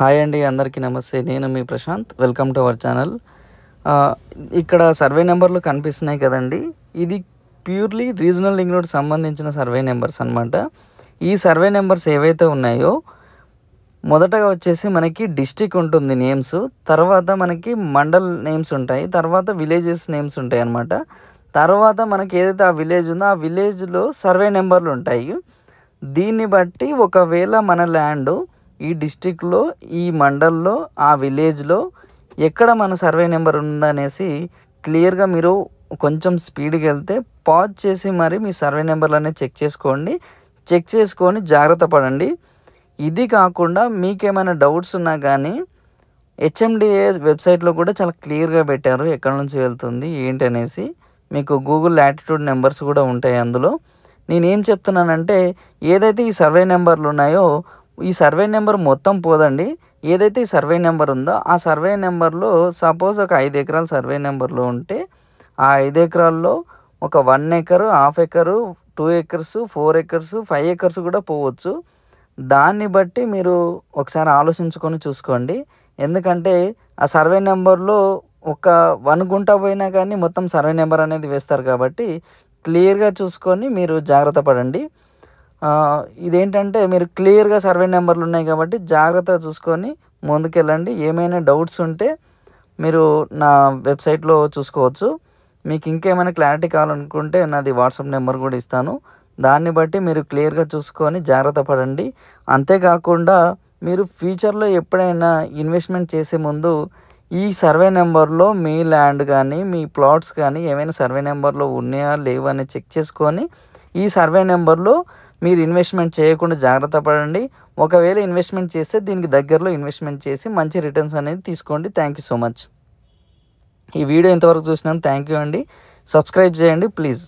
Hi అండి, అందరికీ నమస్తే. నేను మీ Prashant. Welcome to our channel. ఇక్కడ సర్వే నెంబర్లు కనిపిస్తున్నాయి కదండి. ఇది ప్యూర్లీ రీజనల్ లింక్‌కి సంబంధించిన సర్వే నెంబర్స్ అనమాట. ఈ సర్వే నెంబర్స్ ఏవైతే ఉన్నాయో మొదటగా వచ్చేసి మనకి డిస్ట్రిక్ట్ ఉంటుంది నేమ్స్, తర్వాత మనకి మండల్ నేమ్స్ ఉంటాయి, తర్వాత విలేజెస్ నేమ్స్ ఉంటాయి అన్నమాట. తర్వాత మనకి ఏదైతే ఆ విలేజ్ ఉందో ఆ విలేజ్లో సర్వే నెంబర్లు ఉంటాయి. దీన్ని బట్టి ఒకవేళ మన ల్యాండ్ ఈ డిస్ట్రిక్ట్లో, ఈ మండల్లో, ఆ విలేజ్లో ఎక్కడ మన సర్వే నెంబర్ ఉందనేసి క్లియర్గా మీరు కొంచెం స్పీడ్గా వెళ్తే పాజ్ చేసి మరి మీ సర్వే నెంబర్లు అనేది చెక్ చేసుకొని జాగ్రత్త పడండి. ఇది కాకుండా మీకేమైనా డౌట్స్ ఉన్నా కానీ హెచ్ఎండిఏ వెబ్సైట్లో కూడా చాలా క్లియర్గా పెట్టారు ఎక్కడి నుంచి వెళ్తుంది ఏంటి అనేసి. మీకు గూగుల్ లాటిట్యూడ్ నెంబర్స్ కూడా ఉంటాయి అందులో. నేనేం చెప్తున్నానంటే, ఏదైతే ఈ సర్వే నెంబర్లు ఉన్నాయో ఈ సర్వే నెంబర్ మొత్తం పోదండి. ఏదైతే ఈ సర్వే నెంబర్ ఉందో ఆ సర్వే నెంబర్లో సపోజ్ ఒక 5 ఎకరాల సర్వే నెంబర్లో ఉంటే ఆ 5 ఎకరాల్లో ఒక 1 acre, half acre, 2 acres, 4 acres, 5 acres కూడా పోవచ్చు. దాన్ని బట్టి మీరు ఒకసారి ఆలోచించుకొని చూసుకోండి. ఎందుకంటే ఆ సర్వే నెంబర్లో ఒక 1 గుంట పోయినా కానీ మొత్తం సర్వే నెంబర్ అనేది వేస్తారు కాబట్టి క్లియర్గా చూసుకొని మీరు జాగ్రత్త పడండి. ఇదేంటంటే మీరు క్లియర్గా సర్వే నెంబర్లు ఉన్నాయి కాబట్టి జాగ్రత్తగా చూసుకొని ముందుకెళ్ళండి. ఏమైనా డౌట్స్ ఉంటే మీరు నా వెబ్సైట్లో చూసుకోవచ్చు. మీకు ఇంకేమైనా క్లారిటీ కావాలనుకుంటే నాది వాట్సాప్ నెంబర్ కూడా ఇస్తాను. దాన్ని బట్టి మీరు క్లియర్గా చూసుకొని జాగ్రత్త పడండి. అంతేకాకుండా మీరు ఫ్యూచర్లో ఎప్పుడైనా ఇన్వెస్ట్మెంట్ చేసే ముందు ఈ సర్వే నెంబర్లో మీ ల్యాండ్ కానీ మీ ప్లాట్స్ కానీ ఏమైనా సర్వే నెంబర్లో ఉన్నాయా లేవా అని చెక్ చేసుకొని ఈ సర్వే నెంబర్లో మీరు ఇన్వెస్ట్మెంట్ చేయకుండా జాగ్రత్త పడండి. ఒకవేళ ఇన్వెస్ట్మెంట్ చేస్తే దీనికి దగ్గరలో ఇన్వెస్ట్మెంట్ చేసి మంచి రిటర్న్స్ అనేది తీసుకోండి. Thank you so much. ఈ వీడియో ఇంతవరకు చూసినందుకు థ్యాంక్ యూ అండి. సబ్స్క్రైబ్ చేయండి ప్లీజ్.